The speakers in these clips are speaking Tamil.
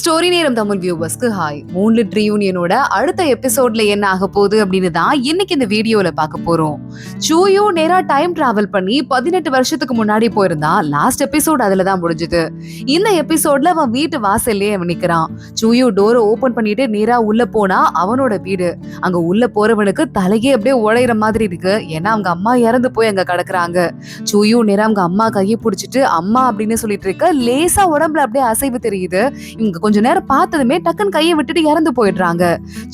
ஸ்டோரி நேரம் தமிழ் வியூவர்ஸ்க்கு ஹாய். மூன்லிட் ரீயூனியனோட அடுத்த எபிசோட்ல என்ன ஆக போகுது அப்படின்னு தான் இன்னைக்கு இந்த வீடியோல பார்க்க போறோம். சூயு நேரா டைம் டிராவல் பண்ணி 18 வருஷத்துக்கு முன்னாடி போயிருந்தான். லாஸ்ட் எபிசோட் அதுல தான் முடிஞ்சது. இந்த எபிசோட்ல அவன் வீட்டு வாசல்லே அவன் நிக்கிறான். சூயு டோரை ஓபன் பண்ணிட்டு நேரா உள்ள போனா அவனோட வீடு. அங்க உள்ள போறவனுக்கு தலையே அப்படியே உடையிற மாதிரி இருக்கு. ஏன்னா அவங்க அம்மா இறந்து போய் அங்க கிடக்குறாங்க. சூயு நேரா அவங்க அம்மா கையை பிடிச்சிட்டு அம்மா அப்படின்னு சொல்லிட்டு இருக்க. லேசா உடம்புல அப்படியே அசைவு தெரியுது. இவங்க கொஞ்ச நேரம் பார்த்ததுமே டக்குன்னு கையை விட்டுட்டு இறந்து போயிடுறாங்க.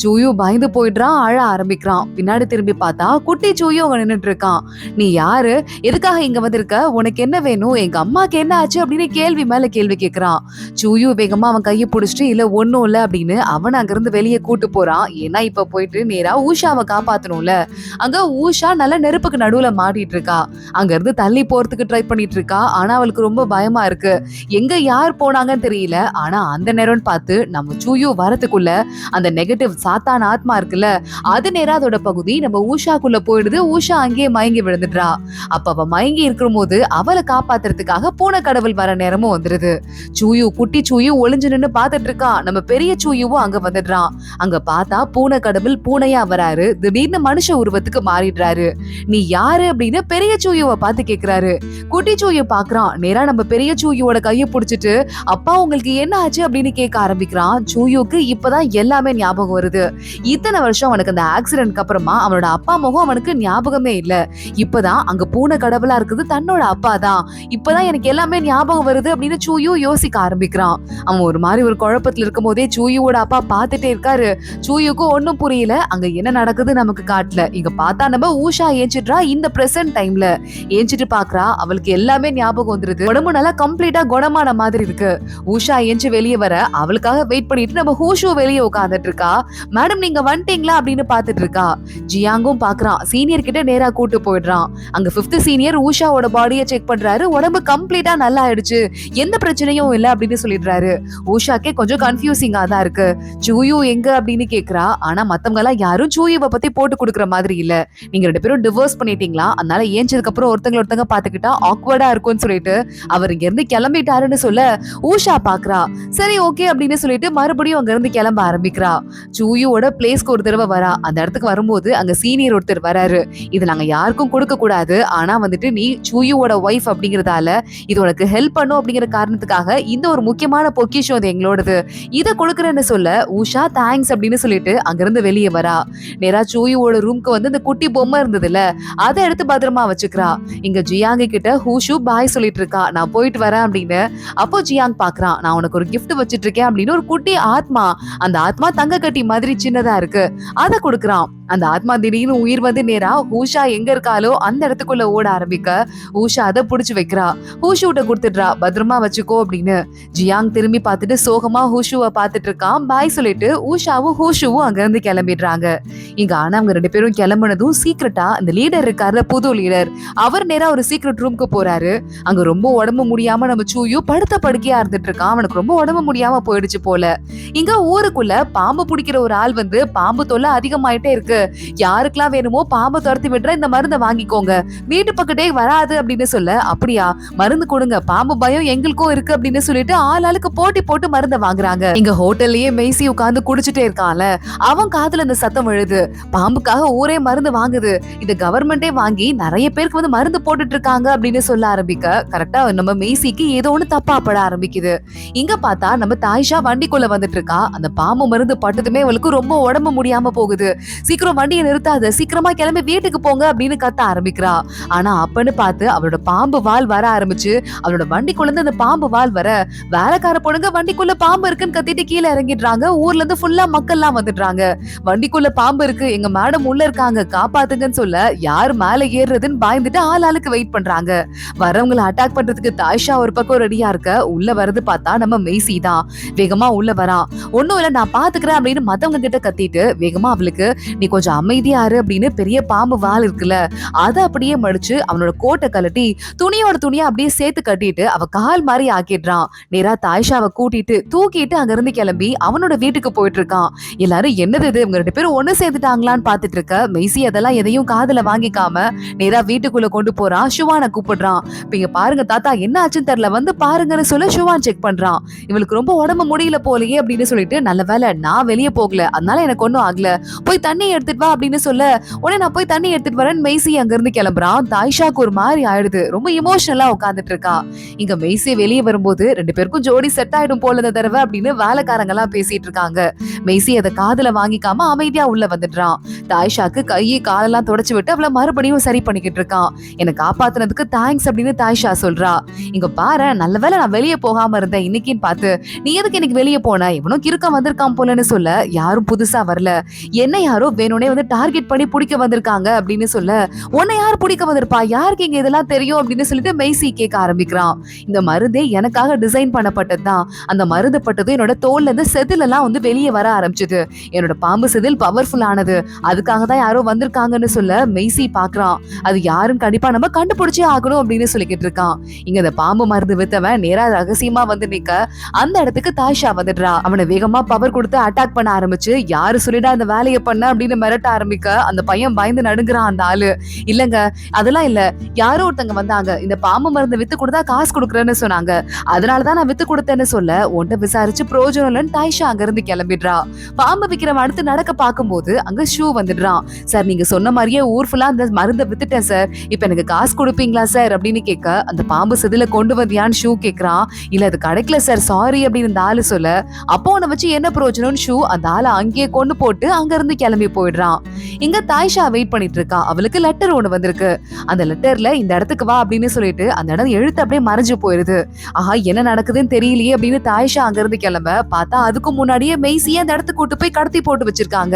சூயு பயந்து போயிடுறான், அழ ஆரம்பிக்கிறான். பின்னாடி திரும்பி பார்த்தா குட்டி சூயு அங்க நின்னுட்டு இருக்கான். நீ யாரு, எதுக்காக இங்க வந்திருக்க, உனக்கு என்ன வேணும், எங்க அம்மாக்கு என்ன ஆச்சு அப்படின்னு கேள்வி மேல கேள்வி கேட்கிறான். சூயு வேகமா அவன் கையை பிடிச்சிட்டு இல்ல ஒன்னும் இல்ல அப்படின்னு அவன் அங்க இருந்து வெளியே கூட்டு போறான். ஏன்னா இப்ப போயிட்டு நேரா ஊஷாவை காப்பாத்தணும்ல. அங்க ஊஷா நல்ல நெருப்புக்கு நடுவுல மாட்டிட்டு இருக்கா. அங்க இருந்து தள்ளி போறதுக்கு ட்ரை பண்ணிட்டு இருக்கா. ஆனா அவளுக்கு ரொம்ப பயமா இருக்கு. எங்க யார் போனாங்கன்னு தெரியல. ஆனா அந்த நேரம்னு பார்த்து நம்ம சூயு வரதுக்குள்ள அந்த நெகட்டிவ் சாத்தான் ஆத்மா இருக்குல்ல, அது நேரா அதோட பகுதி நம்ம ஊஷாக்குள்ள போயிடுது. ஊஷா அங்கேயே மயங்கி விழுந்துடுறா. அப்ப அவ மயங்கி இருக்கும் போது அவளை காப்பாத்துறதுக்காக பூனை கடவுள் வர நேரமும் வந்துருது. சூயு குட்டி சூயு ஒளிஞ்சு நின்னு பாத்துட்டு இருக்கா. நம்ம பெரிய சூயுவும் அங்க வந்துடுறான். அங்க பார்த்தா பூனை கடவுள் பூனையா வராரு. திடீர்னு மனுஷ உருவத்துக்கு மாறிடுறாரு. நீ யாரு அப்படின்னு பெரிய சூயுவை பார்த்து கேக்குறாரு. குட்டி சூயு பாக்குறான். நேரா நம்ம பெரிய சூயுவோட கையை பிடிச்சிட்டு அப்பா உங்களுக்கு என்ன ஆச்சு அப்படின்னு கேட்க ஆரம்பிக்கிறான். சூயுக்கு இப்பதான் எல்லாமே ஞாபகம் வருது. இத்தனை வருஷம் அவனுக்கு அந்த ஆக்சிடென்ட்க்கு அப்புறமா அவனோட அப்பா முகம் அவனுக்கு ஞாபகமே இல்ல. இப்பதான் அங்க பூனை கடவுளா இருக்குது தன்னோட அப்பா தான். இப்பதான் எனக்கு எல்லாமே ஞாபகம் வருது அப்படின்னு சூயு யோசிக்க ஆரம்பிக்கிறான். அவன் ஒரு மாதிரி ஒரு குழப்பத்துல இருக்கும் போதே சூயுவோட அப்பா பார்த்துட்டே இருக்காரு. சூயுக்கு ஒன்னும் புரியல. அங்க என்ன நடக்குது நமக்கு காட்டல. இங்க பார்த்தா நம்ம ஊஷா ஏஞ்சிட்றா. இந்த பிரசன்ட் டைம்ல ஏஞ்சிட்டு பாக்குறா. அவளுக்கு எல்லாமே ஞாபகம் வந்துருது. உடம்பு நல்லா கம்ப்ளீட்டா குணமான மாதிரி இருக்கு. ஊஷா ஏஞ்சி வெளியே வர அவளுக்காக வெயிட் பண்ணிட்டு நம்ம ஹூஷு வெளியே உட்காந்துட்டு இருக்கா. மேடம் நீங்க வந்துட்டீங்களா அப்படின்னு பாத்துட்டு இருக்கா. ஜியாங்கும் பாக்குறான். சீனியர் கிட்ட நேரா கூட்டு போயிடுறான். அங்க 5th சீனியர் ஊஷாவோட பாடியை செக் பண்றாரு. உடம்பு கம்ப்ளீட்டா நல்லா ஆயிடுச்சு, எந்த பிரச்சனையும் இல்ல அப்படின்னு சொல்லிடுறாரு. ஊஷாக்கே கொஞ்சம் கன்ஃபியூசிங்கா தான் இருக்கு. சூயு எங்க அப்படின்னு கேக்குறா. ஆனா மத்தவங்க எல்லாம் யாரும் சூயுவை பத்தி போட்டு கொடுக்குற மாதிரி இல்ல. நீங்க 2 பேரும் டிவோர்ஸ் பண்ணிட்டீங்களா, அதனால ஏஞ்சதுக்கு அப்புறம் ஒருத்தங்க பாத்துக்கிட்டா ஆக்வர்டா இருக்கும்னு சொல்லிட்டு அவர் இங்க இருந்து கிளம்பிட்டாருன்னு சொல்ல ஊஷா பாக்குறா. சரி ஓகே அப்படின்னு சொல்லிட்டு மறுபடியும் அங்க இருந்து கிளம்ப ஆரம்பிக்கிறா. சூயுவோட பிளேஸ்க்கு ஒரு தடவை வரா. அந்த இடத்துக்கு வரும்போது அங்க சீனியர் ஒருத்தர் வராரு. இது நாங்க யாருக்கும் கொடுக்க கூடாது, ஆனா வந்துட்டு நீ சூயுவோட ஒய்ஃப் அப்படிங்கறதால இது உனக்கு ஹெல்ப் பண்ணும் அப்படிங்கிற காரணத்துக்காக இந்த ஒரு முக்கியமான பொக்கிஷம் அது எங்களோடது, இதை கொடுக்குறேன்னு சொல்ல ஊஷா தேங்க்ஸ் அப்படின்னு சொல்லிட்டு அங்க இருந்து வெளியே வரா. நேரா சூயுவோட ரூம்க்கு வந்து இந்த குட்டி பொம்மை இருந்ததுல அதை எடுத்து பத்திரமா வச்சுக்கிறா. இங்க ஜியாங் கிட்ட ஹூஷு பாய் சொல்லிட்டு இருக்கா, நான் போயிட்டு வரேன் அப்படின்னு. அப்போ ஜியாங் பாக்குறான். நான் உனக்கு ஒரு கிஃப்ட் வச்சிட்டு இருக்கேன் அப்படின்னு ஒரு குட்டி ஆத்மா. அந்த ஆத்மா தங்க கட்டி மாதிரி சின்னதா இருக்கு. அதை கொடுக்குறான். அந்த ஆத்மா திடீர்னு உயிர் வந்து நேரா ஊஷா எங்க இருக்காலோ அந்த இடத்துக்குள்ள ஓட ஆரம்பிக்க ஊஷா அதை புடிச்சு வைக்கிறா. ஹூஷுட்ட கொடுத்துடுறா, பத்திரமா வச்சுக்கோ அப்படின்னு. ஜியாங் திரும்பி பார்த்துட்டு சோகமா ஹூஷுவை பார்த்துட்டு இருக்கான். பாய் சொல்லிட்டு ஊஷாவும் ஹூஷுவும் அங்க இருந்து கிளம்பிடுறாங்க. இங்க ஆனா அவங்க 2 பேரும் கிளம்புனதும் சீக்கிரட்டா இந்த லீடர் இருக்காருல, புது லீடர், அவர் நேரா ஒரு சீக்ரெட் ரூம்க்கு போறாரு. அங்க ரொம்ப உடம்பு முடியாம நம்ம சூயு படுத்த படுக்கையா இருந்துட்டு இருக்கான். அவனுக்கு ரொம்ப உடம்பு முடியாம போயிடுச்சு போல. இங்க ஊருக்குள்ள பாம்பு பிடிக்கிற ஒரு ஆள் வந்து பாம்பு தொல்லை அதிகமாயிட்டே இருக்கு, யாருக்கெல்லாம் வேணுமோ பாம்பை துரத்தி விடுற இந்த மருந்தை வாங்கிக்கோங்க, வீட்டு பக்கத்தே வராது அப்படின்னு சொல்ல, அப்படியா மருந்து கொடுங்க, பாம்பு பயம் எங்களுக்கும் இருக்கு அப்படின்னு சொல்லிட்டு ஆளுக்கு போட்டி போட்டு மருந்தை வாங்குறாங்க. இங்க ஹோட்டல்லயே மெய்சி உட்கார்ந்து குடிச்சிட்டே இருக்கான்ல, அவன் காதுல இந்த சத்தம் விழுது. பாம்புக்காக ஊரே மருந்து வாங்குது, இந்த கவர்மெண்டே வாங்கி நிறைய பேருக்கு வந்து மருந்து போட்டுட்டு இருக்காங்க அப்படின்னு சொல்ல ஆரம்பிக்க கரெக்டா நம்ம மெய்சிக்கு ஏதோ ஒண்ணு தப்பா பட ஆரம்பிக்குது. இங்க பார்த்தா நம்ம தாய்ஷா வண்டிக்குள்ள வந்துட்டு இருக்கா. அந்த பாம்பு மருந்து பட்டதுமே அவளுக்கு ரொம்ப உடம்பு முடியாம போகுது. சீக்கிரம் வண்டியை நிறுத்தாத, சீக்கிரமா கிளம்பி வீட்டுக்கு போங்க அப்படின்னு கத்த ஆரம்பிக்கிறா. ஆனா அப்பன்னு பார்த்து அவளோட பாம்பு வால் வர ஆரம்பிச்சு அவளோட வண்டிக்குள்ள இருந்து அந்த பாம்பு வால் வர வேலைக்கார பொண்ணுங்க வண்டிக்குள்ள பாம்பு இருக்குன்னு கத்திட்டு கீழே இறங்கிடுறாங்க. ஊர்ல இருந்து ஃபுல்லா மக்கள் எல்லாம் வந்துடுறாங்க. வண்டிக்குள்ள பாம்பு இருக்கு, எங்க மேடம் உள்ள இருக்காங்க, காப்பாத்துங்கன்னு சொல்ல யார் மேல ஏறுறதுன்னு பயந்துட்டு ஆளுக்கு வெயிட் பண்றாங்க. வரவங்களை அட்டாக் பண்றதுக்கு தாய்ஷா ஒரு பக்கம் ரெடியா இருக்க. உள்ள வரது பார்த்தா நம்ம மெய்சி தான். வேகமா உள்ள வரா. ஒன்னும் இல்ல நான் பாத்துக்கிறேன் அப்படின்னு மத்தவங்க கிட்ட கத்திட்டு வேகமா அவளுக்கு நீ கொஞ்சம் அமைதியா இரு அப்படின்னு பெரிய பாம்பு வால் இருக்குல்ல அதை அப்படியே மடிச்சு அவனோட கோட்டை கழட்டி துணியோட துணியா அப்படியே சேர்த்து கட்டிட்டு அவ கால் மாதிரி ஆக்கிடுறான். நேரா தாய்ஷாவை கூட்டிட்டு தூக்கிட்டு அங்க இருந்து கிளம்பி அவனோட வீட்டுக்கு போயிட்டு இருக்கான். எல்லாரும் என்னது இது இவங்க 2 பேரும் ஒண்ணு சேர்ந்துட்டாங்களான்னு பாத்துட்டு இருக்க மெய்சி அதெல்லாம் எதையும் காதுல வாங்கிக்காம நேரா வீட்டுக்குள்ள கொண்டு போறான். ஷுவானை கூப்பிடுறான். இப்ப இங்க பாருங்க தாத்தா என்ன ஆச்சுன்னு தெரியல வந்து பாருங்கன்னு சொல்ல ஷுவான் செக் பண்றான். இவளுக்கு ரொம்ப உடம்பு முடியல போலயே அப்படின்னு சொல்லிட்டு நல்ல வேலை நான் வெளியே போகல அதனால எனக்கு ஒண்ணும் ஆகல போய் தண்ணி எடுத்துட்டு வா அப்படின்னு சொல்ல உடனே நான் போய் தண்ணி எடுத்துட்டு வரேன் மெய்சி அங்க இருந்து கிளம்புறான். தாய்ஷாக்கு ஒரு மாதிரி ஆயிடுது. ரொம்ப இமோஷனலா உட்காந்துட்டு இருக்கா. இங்க மெய்சி வெளியே வரும்போது 2 பேருக்கும் ஜோடி செட் ஆயிடும் போல இந்த தடவை அப்படின்னு வேலைக்காரங்க எல்லாம் பேசிட்டு இருக்காங்க. மெய்சி அதை காதுல வாங்கிக்காம அமைதியா உள்ள வந்துடுறான். தாய்ஷாக்கு கையை காலெல்லாம் தொடச்சு விட்டு அவளை மறுபடியும் சரி பண்ணிக்கிட்டு இருக்கான். என்னை காப்பாத்துனதுக்கு தேங்க்ஸ் அப்படின்னு தாய்ஷா சொல்றா. இங்க பாரு நல்ல வேலை நான் வெளியே போகாம இருந்தேன் இன்னைக்குன்னு பார்த்து நீ எதுக்கு எனக்கு வெளியே போன இவனும் கிறுக்க வந்திருக்கான் போலன்னு சொல்ல யாரும் புதுசா வரல என்ன யாரோ வேணும்னே வந்து டார்கெட் பண்ணி பிடிக்க வந்திருக்காங்க அப்படின்னு சொல்ல உன்னை யார் பிடிக்க வந்திருப்பா யாருக்கு இங்க இதெல்லாம் தெரியும் அப்படின்னு சொல்லிட்டு மெய்சி கேட்க ஆரம்பிக்கிறான். இந்த மருந்தே எனக்காக டிசைன் பண்ணப்பட்டதுதான். அந்த மருந்து பட்டதும் என்னோட தோல்ல இருந்து செதில் எல்லாம் வந்து வெளியே வர ஆரம்பிச்சது. என்னோட பாம்பு செதில் பவர்ஃபுல் ஆனது அதுக்காக தான் யாரோ வந்திருக்காங்கன்னு சொல்ல மெய்சி பாக்குறான். அது யாரும் கண்டிப்பா நம்ம கண்டுபிடிச்சே ஆகணும் அப்படின்னு சொல்லிக்கிட்டு இருக்கான். இங்க இந்த பாம்பு மருந்து வித்தவன் நேரா ரகசியமா வந்து நிக்க அந்த இடத்துக்கு தாய்ஷா வந்துடுறா. அவனை வேகமா பவர் கொடுத்து அட்டாக் பண்ண ஆரம்பிச்சு யாரு சொல்லிடா அந்த வேலையை பண்ண அப்படின்னு மிரட்ட ஆரம்பிக்க அந்த பையன் பயந்து நடுங்குறான். அந்த ஆளு இல்லங்க அதெல்லாம் இல்ல யாரோ ஒருத்தங்க வந்தாங்க இந்த பாம்பு மருந்து வித்து கொடுத்தா காசு கொடுக்குறேன்னு சொன்னாங்க அதனாலதான் நான் வித்து கொடுத்தேன்னு சொல்ல உன்ட்ட விசாரிச்சு பிரோஜனம் இல்லைன்னு தாய்ஷா அங்க இருந்து கிளம்பிடுறா. பாம்பு விக்கிறவன் அடுத்து நடக்க பார்க்கும்போது அங்க ஷூ வந்துடுறான். சார் நீங்க சொன்ன மாதிரியே ஊர் ஃபுல்லா அந்த மருந்தை வித்துட்டேன் சார் இப்ப எனக்கு காசு கொடுப்பீங்களா சார் அப்படின்னு கேட்க அந்த பாம்பு செதில கொண்டு வந்தியான்னு ஷூ கேக்குறான். இல்ல அது கிடைக்கல சார் சாரி அப்படின்னு இந்த ஆளு சொல்ல அப்போ உன்னை வச்சு என்ன பிரயோஜனம்னு ஷூ அந்த ஆளை அங்கேயே கொண்டு போட்டு அங்க இருந்து கிளம்பி போயிடுறான். இங்க தாய்ஷா வெயிட் பண்ணிட்டு இருக்கா. அவளுக்கு லெட்டர் ஒண்ணு வந்திருக்கு. அந்த லெட்டர்ல இந்த இடத்துக்கு வா அப்படின்னு சொல்லிட்டு அந்த இடம் எழுத்து அப்படியே மறைஞ்சு போயிருது. ஆஹா என்ன நடக்குதுன்னு தெரியலையே அப்படின்னு தாய்ஷா அங்க இருந்து கிளம்ப பார்த்தா அதுக்கு முன்னாடியே மெய்சியா அந்த இடத்துக்கு கூட்டு போய் கடத்தி போட்டு வச்சிருக்காங்க.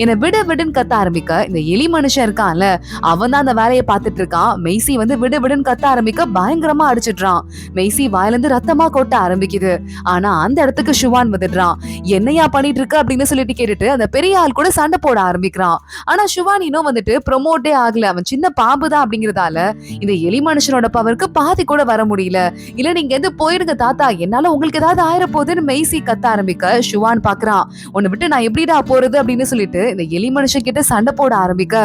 என்ன விடு விடுன்னு கத்த ஆரம்பிக்க இந்த எலி மனுஷன் இருக்கான்ல அவன் தான் அந்த வேலையை பார்த்துட்டு இருக்கான். மெய்சி வந்து விடு விடுன்னு கத்த ஆரம்பிக்க பயங்கரமா அடிச்சிடுறான். மெய்சி வாயில இருந்து ரத்தமா கொட்ட ஆரம்பிக்குது. ஆனா அந்த இடத்துக்கு ஷுவான் வந்துடுறான். என்னையா பண்ணிட்டு இருக்க அப்படின்னு சொல்லிட்டு கேட்டுட்டு அந்த பெரிய ஆள் கூட சண்டை போட ஆரம்பிக்கிறான். ஆனா ஷுவான் இன்னும் வந்துட்டு ப்ரொமோட்டே ஆகல. அவன் சின்ன பாம்பு தான் அப்படிங்கறதால இந்த எலி மனுஷனோட பவருக்கு பாதி கூட வர முடியல. இல்ல நீங்க எது போயிடுங்க தாத்தா என்னால உங்களுக்கு ஏதாவது ஆயிர போகுதுன்னு மெய்சி கத்த ஆரம்பிக்க ஷுவான் பாக்குறான். உன்னை விட்டு நான் எப்படிடா போறது அப்படின்னு சொல்லிட்டு இந்த எலி மனுஷன் கிட்ட சண்டை போட ஆரம்பிக்க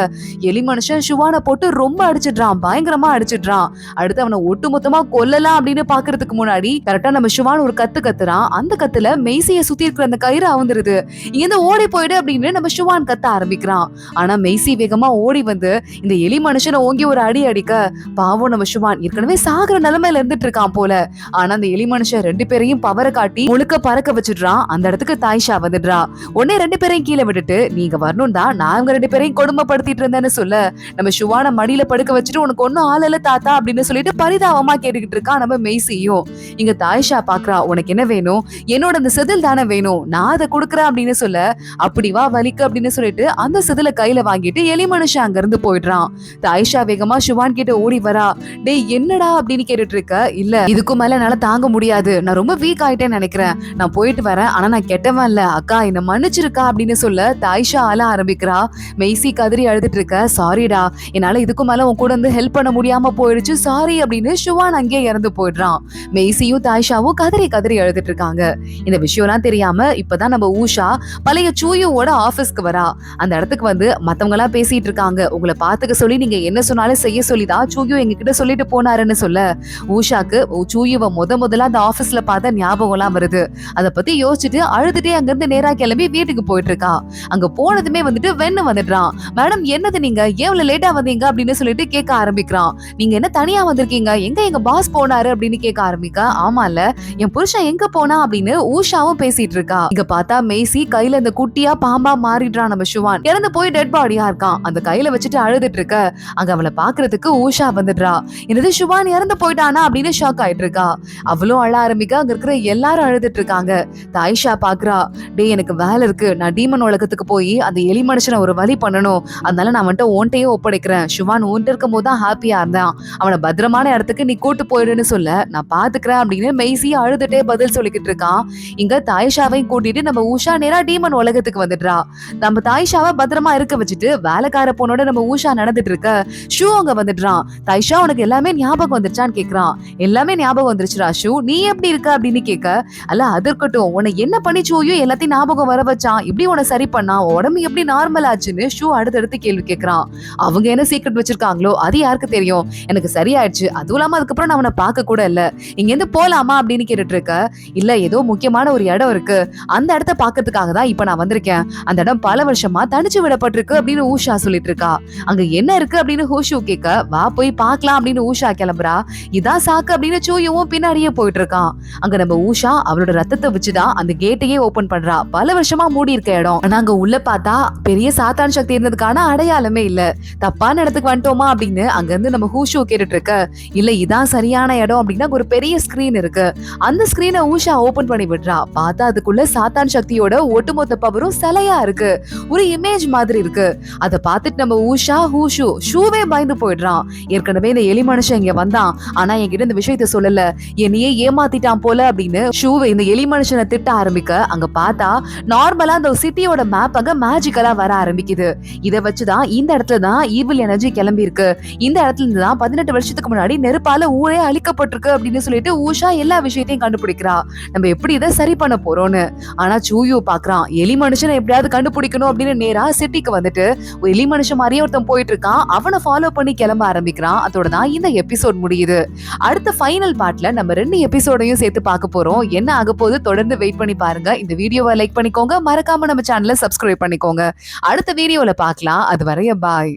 எலி மனுஷன் ஷுவானை போட்டு ரொம்ப அடிச்சிடுறான். பயங்கரமா அடிச்சிடுறான். அடுத்து அவனை ஒட்டு மொத்தமா கொல்லலாம் அப்படின்னு பாக்குறதுக்கு முன்னாடி கரெக்டா நம்ம ஷுவான் ஒரு கத்து கத்துறான். அந்த கத்துல மெய்சிய சுத்தி இருக்கிற அந்த கயிறு அவுந்துருது. இங்க ஓடி போயிடு அப்படின்னு நம்ம ஷுவான் கத்த ஆரம்பிக்கிறான். ஆனா மெய்சி வேகமா ஓடி வந்து இந்த எலி மனுஷனை ஓங்கி ஒரு அடி அடிக்க பாவம் நம்ம ஷுவான் ஏற்கனவே சாகுற நிலைமையில இருந்துட்டு இருக்கான் போல. ஆனா அந்த எலி மனுஷன் 2 பேரையும் பவரை காட்டி முழுக்க பறக்க வச்சிடுறான். அந்த இடத்துக்கு தாய்ஷா வந்துடுறா. உடனே 2 பேரையும் கீழே விட்டுட்டு நீங்க வரணும் தான் நான் அவங்க 2 பேரையும் கொடுமைப்படுத்திட்டு இருந்தேன்னு சொல்ல நம்ம ஷுவான மடியில படுக்க வச்சுட்டு உனக்கு ஒன்னும் ஆளல தாத்தா அப்படின்னு சொல்லிட்டு பரிதாபமா கேட்டுக்கிட்டு இருக்கான் நம்ம மெய்சியும். இங்க தாய்ஷா பாக்குறா. உனக்கு என்ன வேணும் என்னோட அந்த செதில் தானே வேணும் நான் அதை கொடுக்குறேன் அப்படின்னு சொல்ல அப்படி வா வலிக்கு அப்படின்னு சொல்லிட்டு அந்த செதில கையில வாங்கிட்டு எலி மனுஷன் அங்க இருந்து போயிடுறான். தாய்ஷா வேகமா ஷுவான் கிட்ட ஓடி வரா. டேய் என்னடா அப்படின்னு கேட்டுட்டு இருக்க. இல்ல இதுக்கு மேல என்னால தாங்க முடியாது நான் ரொம்ப வீக் ஆயிட்டேன்னு நினைக்கிறேன் நான் போயிட்டு வரேன் ஆனா நான் கெட்டவன் இல்ல அக்கா என்ன மன்னிச்சிருக்கா அப்படின்னு சொல்ல தாய்ஷா ஆள ஆரம்பிக்கிறா. மெய்சி கதறி அழுதுட்டு இருக்க. சாரிடா என்னால இதுக்கு மேல உன் கூட வந்து ஹெல்ப் பண்ண முடியாம போயிடுச்சு சாரி அப்படின்னு ஷுவான் அங்கேயே இறந்து போயிடுறான். மெய்சியும் தாய்ஷாவும் கதறி கதறி அழுதுட்டு இருக்காங்க. இந்த விஷயம்லாம் தெரியாம இப்பதான் நம்ம ஊஷா பழைய சூயுவோட ஆபீஸ்க்கு வரா. அந்த இடத்துக்கு வந்து மத்தவங்க எல்லாம் பேசிட்டு இருக்காங்க. உங்களை பாத்துக்க சொல்லி நீங்க என்ன சொன்னாலும் செய்ய சொல்லிதான் சூயு எங்க கிட்ட சொல்லிட்டு போனாருன்னு சொல்ல ஊஷாக்கு சூயுவை முதல்ல அந்த ஆபீஸ்ல பார்த்த ஞாபகம் எல்லாம் வருது. அதை பத்தி யோசிச்சுட்டு அழுதுட்டே அங்க இருந்து நேரா கிளம்பி வீட்டுக்கு போயிட்டு இருக்கா. அங்க போனதுமே வந்துட்டு வெண்ணு வந்துடுறான். மேடம் என்னது நீங்க எவ்வளவு லேட்டா வந்தீங்க அப்படின்னு சொல்லிட்டு கேட்க ஆரம்பிக்கிறான். நீங்க என்ன தனியா வந்திருக்கீங்க எங்க பாஸ் போனாரு அப்படின்னு கேட்க ஆரம்பிக்க ஆமா இல்ல என் புருஷன் எங்க போனா அப்படின்னு ஊஷாவும் பேசிட்டு இருக்கா. இங்க பார்த்தா மெய்சி கையில இந்த குட்டியா பாம்பா மாறிடுறான் நம்ம ஷுவான். இறந்து போய் டெட் பாடியா இருக்கான். அந்த கையில வச்சுட்டு அழுதுட்டு இருக்க. அங்க அவளை பாக்குறதுக்கு ஊஷா வந்துடுறா. என்னது ஷுவான் இறந்து போயிட்டானா அப்படின்னு ஷாக் ஆயிட்டு இருக்கா. அவளும் அழ ஆரம்பிக்க அங்க இருக்கிற எல்லாரும் அழுதுட்டு இருக்காங்க. தாய்ஷா பாக்குறா. டே எனக்கு வேலை இருக்கு நான் டீமன் உலகத்துக்கு போய் அந்த எலி மனுஷனை ஒரு வழி பண்ணணும் அதனால நான் வந்துட்டு ஓன்ட்டையே ஒப்படைக்கிறேன். ஷுவான் ஓன்ட்டு இருக்கும் போது தான் ஹாப்பியா இருந்தான் அவனை பத்திரமான இடத்துக்கு நீ கூட்டு போயிடுன்னு சொல்ல நான் பாத்துக்கிறேன் அப்படின்னு மெய்சி அழுதுட்டே பதில் சொல்லிக்கிட்டு இருக்கான். இங்க தாய்ஷாவையும் கூட்டிட்டு நம்ம ஊஷா நேரா டீமன் உலகத்துக்கு வந்துடுறா. நம்ம தாய்ஷா தைஷாவை பத்திரமா இருக்க வச்சுட்டு வேலைக்கார பொண்ணோட நம்ம ஊஷா நடந்துட்டு இருக்க ஷூ அங்க வந்துடுறான். தைஷா உனக்கு எல்லாமே ஞாபகம் வந்துருச்சான்னு கேக்குறான். எல்லாமே ஞாபகம் வந்துருச்சுடா ஷூ, நீ எப்படி இருக்க அப்படின்னு கேட்க, அல்ல அது இருக்கட்டும், உன்னை என்ன பண்ணி சூயும் எல்லாத்தையும் ஞாபகம் வர வச்சான், இப்படி உன்னை சரி பண்ணா, உடம்பு எப்படி நார்மல் ஆச்சுன்னு ஷூ அடுத்தடுத்து கேள்வி கேட்கறான். அவங்க என்ன சீக்ரெட் வச்சிருக்காங்களோ அது யாருக்கு தெரியும், எனக்கு சரியாயிடுச்சு, அதுவும் இல்லாம அதுக்கப்புறம் நான் அவனை பார்க்க கூட இல்ல, இங்க இருந்து போலாமா அப்படின்னு கேட்டுட்டு இருக்க. இல்ல ஏதோ முக்கியமான ஒரு இடம் இருக்கு, அந்த இடத்த பாக்கிறதுக்காக தான் இப்ப நான் வந்திருக்கேன், அந்த இடம் பல வருஷமா தனிச்சு விடப்பட்டிருக்கு அப்படின்னு ஊஷா சொல்லிட்டு இருக்கா. அங்க என்ன இருக்கு அப்படின்னு ஹூஷு கேட்க, வா போய் பார்க்கலாம் அப்படின்னு ஊஷா கிளம்புறா. இதான் சாக்கு அப்படின்னு சூயும் பின்னாடியே போயிட்டு இருக்கான். அங்க நம்ம ஊஷா அவளோட ரத்தத்தை வச்சுதான் அந்த கேட்டையே ஓபன் பண்றா. பல வருஷமா மூடி இருக்க இடம், ஆனா அங்க உள்ள பார்த்தா பெரிய சாத்தான் சக்தி இருந்ததுக்கான அடையாளமே இல்ல. தப்பான இடத்துக்கு வந்துட்டோமா அப்படின்னு அங்க இருந்து நம்ம ஹூஷு கேட்டுட்டு இருக்க. இல்ல இதான் சரியான இடம் அப்படின்னா ஒரு பெரிய ஸ்கிரீன் இருக்கு, அந்த ஸ்கிரீனை ஊஷா ஓபன் பண்ணி விடுறா. பார்த்தா அதுக்குள்ள சாத்தான் சக்தியோட ஒட்டுமொத்த பவரும் சிலையா இருக்கு, ஒரு இமேஜ் மாதிரி இருக்கு. அதை பார்த்துட்டு நம்ம ஊஷா ஹூஷு ஷூவே பயந்து போயிடுறான். ஏற்கனவே இந்த எலி மனுஷன் இங்க வந்தான், ஆனா என்கிட்ட இந்த விஷயத்த சொல்லல, என்னையே ஏமாத்திட்டான் போல அப்படின்னு ஷூவே இந்த எலி மனுஷனை திட்ட ஆரம்பிக்க, அங்க பார்த்தா நார்மலா அந்த சிட்டியோட மேப் அங்க மேஜிக்கலா வர ஆரம்பிக்குது. இதை வச்சுதான் இந்த இடத்துல தான் ஈவில் எனர்ஜி கிளம்பி இருக்கு, இந்த இடத்துல இருந்து தான் 18 வருஷத்துக்கு முன்னாடி நெருப்பால ஊரே அழிக்கப்பட்டிருக்கு அப்படின்னு சொல்லிட்டு ஊஷா எல்லா விஷயத்தையும் கண்டுபிடிக்கிறா. நம்ம எப்படி இதை சரி பண்ண போறோம்னு. ஆனா சூயு பாக்குறான், எலி மனுஷனை எப்படியாவது கண்டுபிடிக்கணும் அப்படின்னு நேரா சிட்டிக்கு வந்துட்டு எலி மனுஷன் மாதிரியே ஒருத்தன் போயிட்டு இருக்கான், அவனை ஃபாலோ பண்ணி கிளம்ப ஆரம்பிக்கிறான். அதோட தான் இந்த எபிசோட் முடியுது. அடுத்த ஃபைனல் பார்ட்ல நம்ம 2 எபிசோடையும் சேர்த்து பார்க்க போறோம். என்ன ஆக போகுது தொடர்ந்து வெயிட் பண்ணி பாருங்க. இந்த வீடியோவை லைக் பண்ணிக்கோங்க, மறக்காம நம்ம சேனலை சப்ஸ்கிரைப் பண்ணிக்கோங்க. அடுத்த வீடியோல பார்க்கலாம். அது வரைய பாய்.